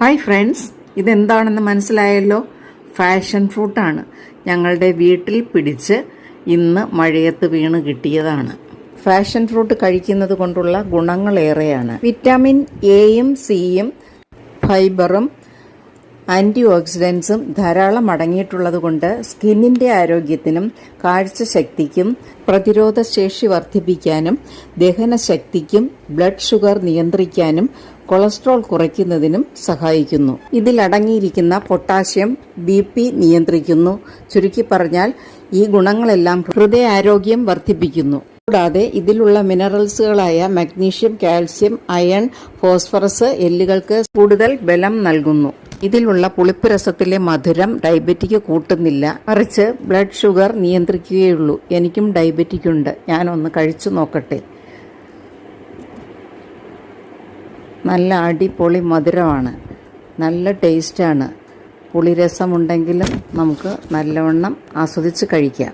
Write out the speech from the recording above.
Hi friends, ഇതെന്താണെന്ന് മനസ്സിലായല്ലോ. Fashion ഫ്രൂട്ടാണ്. ഞങ്ങളുടെ വീട്ടിൽ പിടിച്ച് ഇന്ന് മഴയത്ത് വീണ് കിട്ടിയതാണ്. ഫാഷൻ ഫ്രൂട്ട് കഴിക്കുന്നത് കൊണ്ടുള്ള ഗുണങ്ങളേറെയാണ്. വിറ്റാമിൻ എയും സിയും ഫൈബറും ആൻറ്റി ഓക്സിഡൻസും ധാരാളം അടങ്ങിയിട്ടുള്ളത് കൊണ്ട് സ്കിന്നിൻ്റെ ആരോഗ്യത്തിനും കാഴ്ചശക്തിക്കും പ്രതിരോധശേഷി വർദ്ധിപ്പിക്കാനും ദഹനശക്തിക്കും ബ്ലഡ് ഷുഗർ നിയന്ത്രിക്കാനും കൊളസ്ട്രോൾ കുറയ്ക്കുന്നതിനും സഹായിക്കുന്നു. ഇതിൽ അടങ്ങിയിരിക്കുന്ന പൊട്ടാസ്യം BP നിയന്ത്രിക്കുന്നു. ചുരുക്കി പറഞ്ഞാൽ ഈ ഗുണങ്ങളെല്ലാം ഹൃദയാരോഗ്യം വർദ്ധിപ്പിക്കുന്നു. കൂടാതെ ഇതിലുള്ള മിനറൽസുകളായ മഗ്നീഷ്യം, കാൽസ്യം, അയൺ, ഫോസ്ഫറസ് എല്ലുകൾക്ക് കൂടുതൽ ബലം നൽകുന്നു. ഇതിലുള്ള പുളിപ്പ് രസത്തിലെ മധുരം ഡയബറ്റിക് കൂട്ടുന്നില്ല, മറിച്ച് ബ്ലഡ് ഷുഗർ നിയന്ത്രിക്കുകയുള്ളൂ. എനിക്കും ഡയബറ്റിക് ഉണ്ട്. ഞാനൊന്ന് കഴിച്ചു നോക്കട്ടെ. നല്ല അടിപൊളി മധുരമാണ്, നല്ല ടേസ്റ്റാണ്. പുളിരസമുണ്ടെങ്കിലും നമുക്ക് നല്ലവണ്ണം ആസ്വദിച്ച് കഴിക്കാം.